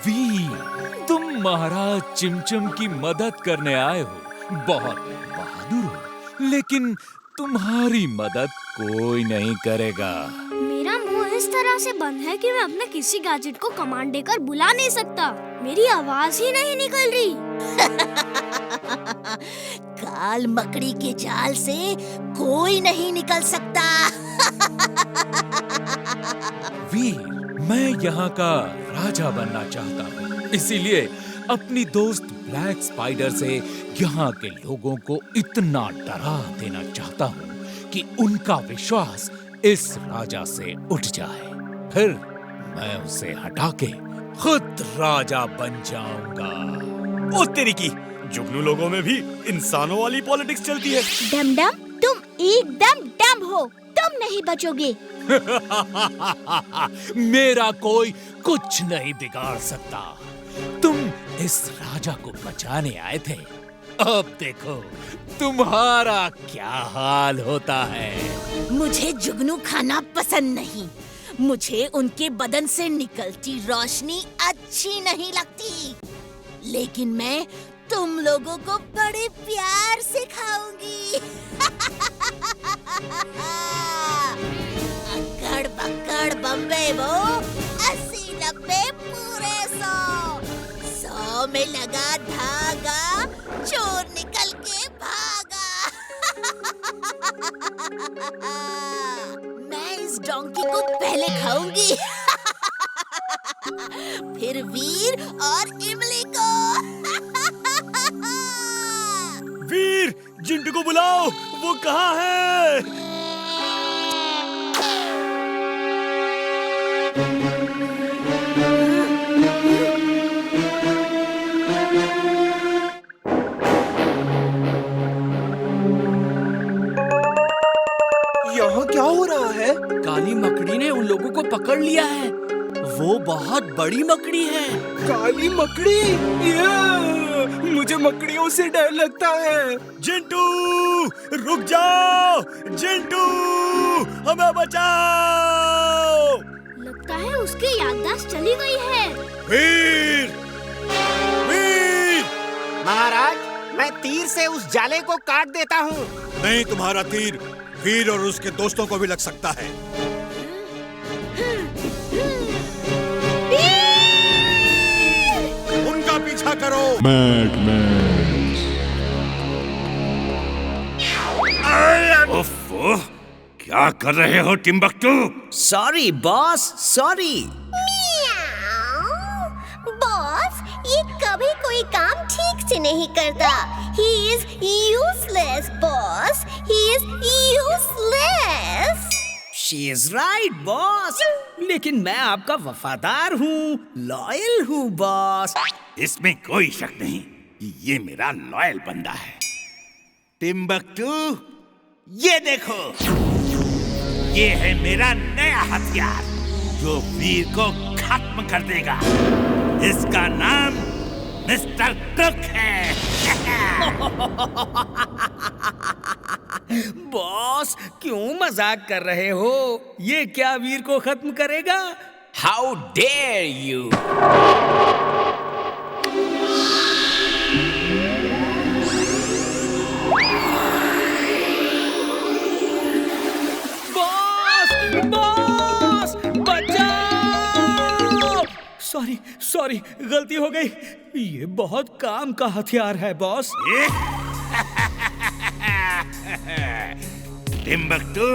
वीर, तुम महाराज चिमचम की मदद करने आए हो, बहुत बहादुर हो, लेकिन तुम्हारी मदद कोई नहीं करेगा। मेरा मुंह इस तरह से बंद है कि मैं अपने किसी गैजेट को कमांड देकर बुला नहीं सकता। मेरी आवाज ही नहीं निकल रही। काल मकड़ी के जाल से कोई नहीं निकल सकता। वीर, मैं यहाँ का राजा बनना चाहता हूँ, इसीलिए अपनी दोस्त ब्लैक स्पाइडर से यहाँ के लोगों को इतना डरा देना चाहता हूँ कि उनका विश्वास इस राजा से उठ जाए। फिर मैं उसे हटा के खुद राजा बन जाऊंगा। ओ तेरी की, जुगनू लोगों में भी इंसानों वाली पॉलिटिक्स चलती है। डमडम, तुम एकदम डम हो, तुम नहीं बचोगे। मेरा कोई कुछ नहीं बिगाड़ सकता। तुम इस राजा को बचाने आए थे, अब देखो तुम्हारा क्या हाल होता है। मुझे जुगनू खाना पसंद नहीं। मुझे उनके बदन से निकलती रोशनी अच्छी नहीं लगती, लेकिन मैं तुम लोगों को बड़े प्यार से खाऊंगी। अकड़ बकड़ बम्बे वो 80-90 पूरे 100 में लगा धागा, चोर निकल के भागा। मैं इस डोंकी को पहले खाऊंगी, फिर वीर और इमली को। वीर, जिंटू को बुलाओ, वो कहाँ है? यहाँ क्या हो रहा है? काली मकड़ी ने उन लोगों को पकड़ लिया है। वो बहुत बड़ी मकड़ी है। काली मकड़ी? मुझे मकड़ियों से डर लगता है। जिंटू, रुक जाओ! जिंटू, हमें बचाओ! लगता है उसकी याददाश्त चली गई है। वीर! वीर! महाराज, मैं तीर से उस जाले को काट देता हूँ। नहीं, तुम्हारा तीर वीर और उसके दोस्तों को भी लग सकता है। उनका पीछा करो। ओफो, क्या कर रहे हो Timbuktu? Sorry boss, sorry. Boss, ये कभी कोई काम ठीक से नहीं करता। He is useless, boss. He is useless. She is right, boss. लेकिन मैं आपका वफादार हूँ, लॉयल हूँ बॉस। इसमें कोई शक नहीं कि ये मेरा लॉयल बंदा है। टिम्बकटू, ये देखो, ये है मेरा नया हथियार जो वीर को खत्म कर देगा। इसका नाम मिस्टर क्रक है। बॉस, क्यों मजाक कर रहे हो? ये क्या वीर को खत्म करेगा? How dare you! बॉस, बचाओ! सॉरी, गलती हो गई। ये बहुत काम का हथियार है बॉस। टिम्बकटू,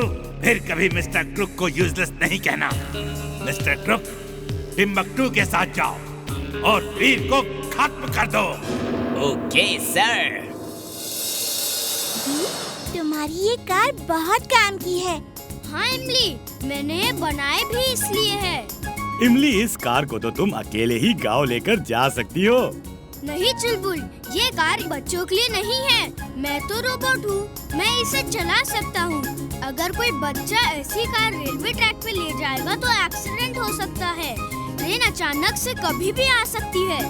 फिर कभी मिस्टर क्रुक को यूजलेस नहीं कहना। मिस्टर क्रुक, टिम्बकटू के साथ जाओ और वीर को खत्म कर दो। Okay sir. तुम्हारी ये कार बहुत काम की है। हाँ इमली, मैंने बनाए भी इसलिए है। इमली, इस कार को तो तुम अकेले ही गांव लेकर जा सकती हो। नहीं चुलबुल, ये कार बच्चों के लिए नहीं है। मैं तो रोबोट हूँ, मैं इसे चला सकता हूँ। अगर कोई बच्चा ऐसी कार रेलवे ट्रैक पे ले जाएगा तो एक्सीडेंट हो सकता है। ट्रेन अचानक से कभी भी आ सकती है।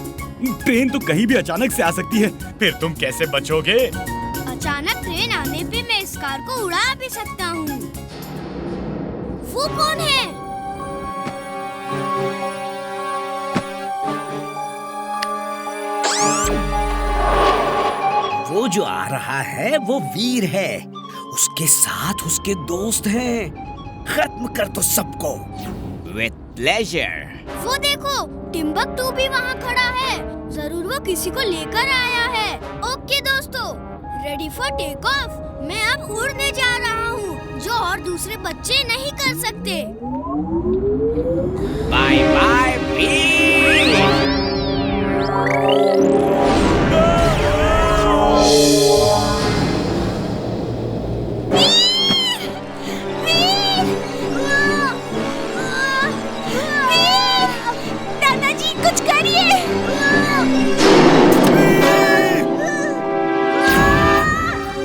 ट्रेन तो कहीं भी अचानक से आ सकती है, फिर तुम कैसे बचोगे? अचानक ट्रेन आने पे मैं इस कार को उड़ा भी सकता हूँ। वो कौन है? वो जो आ रहा है वो वीर है, उसके साथ उसके दोस्त हैं। खत्म कर दो सबको। With pleasure. वो देखो, टिम्बकटू भी वहाँ खड़ा है। जरूर वो किसी को लेकर आया है। ओके दोस्तों, रेडी फॉर टेक ऑफ। मैं अब उड़ने जा रहा हूँ, जो और दूसरे बच्चे नहीं कर सकते। बाय बाय वीर। दादाजी कुछ करिए।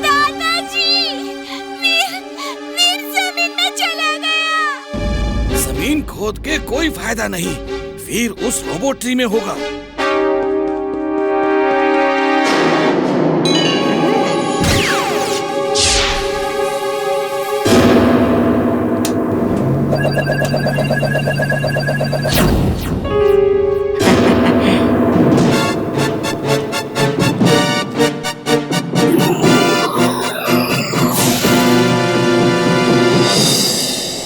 दादाजी, वीर जमीन में चला गया। जमीन खोद के कोई फायदा नहीं, वीर उस रोबोट ट्री में होगा।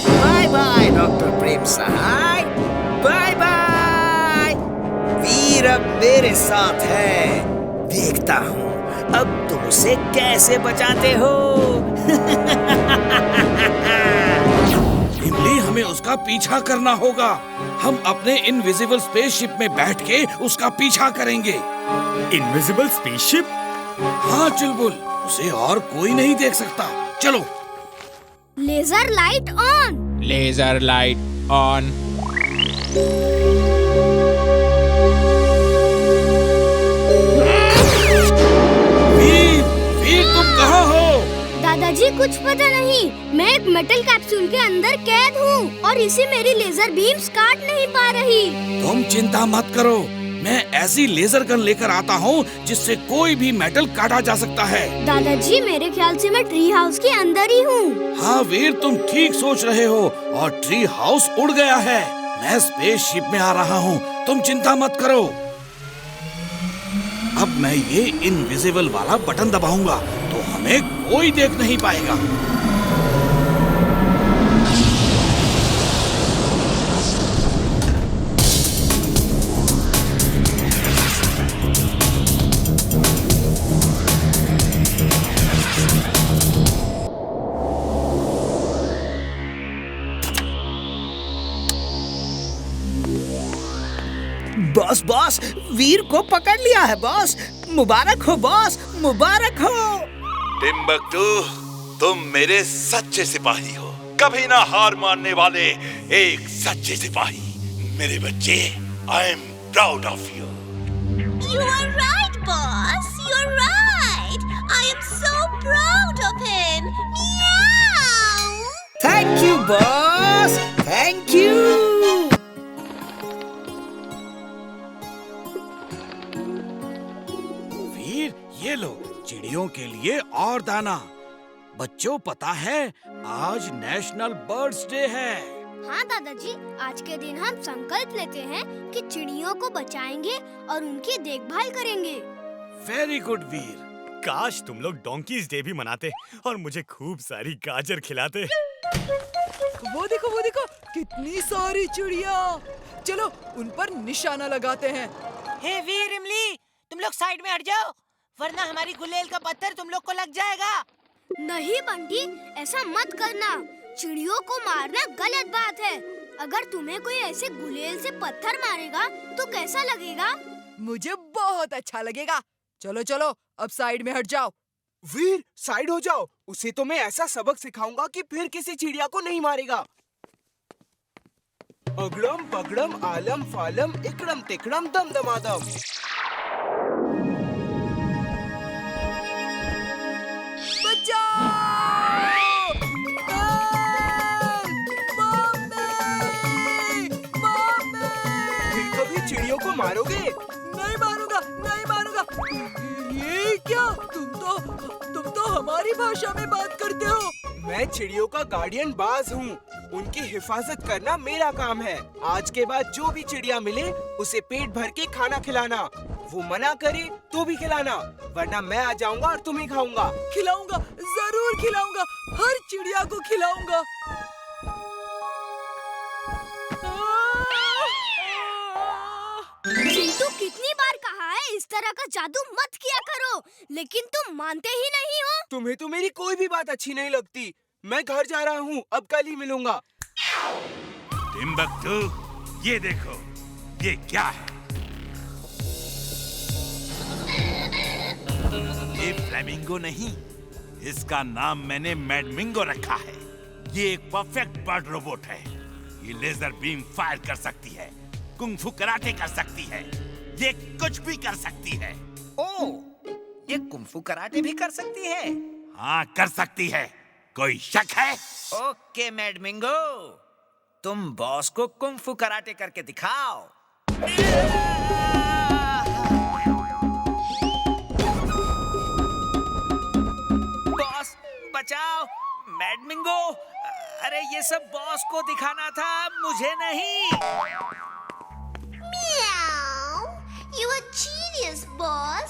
Bye bye doctor Prem Sahay, bye bye. Veer अब मेरे साथ है, देखता हूँ अब तुम उसे कैसे बचाते हो। इमली, हमें उसका पीछा करना होगा। हम अपने इनविजिबल स्पेसशिप में बैठ के उसका पीछा करेंगे। Invisible spaceship? हाँ चुलबुल, उसे और कोई नहीं देख सकता। चलो। Laser light on. Laser light on. Veer, Veer तुम कहाँ हो? दादाजी कुछ पता नहीं, मैं एक मेटल कैप्सूल के अंदर कैद हूँ और इसे मेरी लेजर बीम्स काट नहीं पा रही। तुम चिंता मत करो, मैं ऐसी लेजर गन लेकर आता हूँ जिससे कोई भी मेटल काटा जा सकता है। दादाजी मेरे ख्याल से मैं ट्री हाउस के अंदर ही हूँ। हाँ वीर, तुम ठीक सोच रहे हो और ट्री हाउस उड़ गया है। मैं स्पेसशिप में आ रहा हूँ, तुम चिंता मत करो। अब मैं ये इनविजिबल वाला बटन दबाऊंगा तो हमें कोई देख नहीं पाएगा। बॉस बॉस, वीर को पकड़ लिया है बॉस। मुबारक हो बॉस, मुबारक हो। टिम्बकटू, तुम मेरे सच्चे सिपाही हो, कभी ना हार मानने वाले एक सच्चे सिपाही। मेरे बच्चे, I am proud of you. You are right, boss. You're right. I am so proud of him. Meow. Thank you boss, thank you. Veer, ये लो चिड़ियों के लिए और दाना। बच्चों, पता है आज नेशनल बर्ड्स डे है। हाँ दादाजी, आज के दिन हम संकल्प लेते हैं कि चिड़ियों को बचाएंगे और उनकी देखभाल करेंगे। वेरी गुड वीर। काश तुम लोग डोंकीज डे भी मनाते और मुझे खूब सारी गाजर खिलाते। वो देखो कितनी सारी चिड़िया। चलो उन पर निशाना लगाते हैं। हे वीर इमली, तुम लोग साइड में हट जाओ, वरना हमारी गुलेल का पत्थर तुम लोग को लग जाएगा। नहीं बंटी, ऐसा मत करना। चिड़ियों को मारना गलत बात है। अगर तुम्हें कोई ऐसे गुलेल से पत्थर मारेगा तो कैसा लगेगा? मुझे बहुत अच्छा लगेगा। चलो चलो अब साइड में हट जाओ। वीर साइड हो जाओ, उसे तो मैं ऐसा सबक सिखाऊंगा कि फिर किसी चिड़िया को नहीं मारेगा। अगड़म पगड़म आलम फालम इकड़म तिकड़म दम दमादम। फिर कभी चिड़ियों को मारोगे? नहीं मारूंगा, नहीं मारूंगा। ये क्या? तुम तो हमारी भाषा में बात करते हो। मैं चिड़ियों का गार्डियन बाज हूँ। उनकी हिफाजत करना मेरा काम है। आज के बाद जो भी चिड़िया मिले उसे पेट भर के खाना खिलाना। वो मना करे तो भी खिलाना, वरना मैं आ जाऊंगा और तुम्हें खाऊंगा। खिलाऊंगा, जरूर खिलाऊंगा, हर चिड़िया को खिलाऊंगा। चिंटू कितनी बार कहा है इस तरह का जादू मत किया करो, लेकिन तुम मानते ही नहीं हो। तुम्हें तो मेरी कोई भी बात अच्छी नहीं लगती। मैं घर जा रहा हूँ, अब कल ही मिलूंगा। टिम्बकटू, ये देखो, ये क्या है? ये फ्लेमिंगो नहीं, इसका नाम मैंने मैडमिंगो रखा है। ये एक परफेक्ट बर्ड रोबोट है। ये लेजर बीम फायर कर सकती है, कुंग-फू कराटे कर सकती है, ये कुछ भी कर सकती है। ओह, ये कुंफू कराटे भी कर सकती है? हाँ, कर सकती है। कोई शक है? ओके मैडमिंगो, तुम बॉस को कुंफू कराटे करके दिखाओ। बॉस बचाओ, मैडमिंगो, अरे ये सब बॉस को दिखाना था, मुझे नहीं। Meow. You a genius, boss.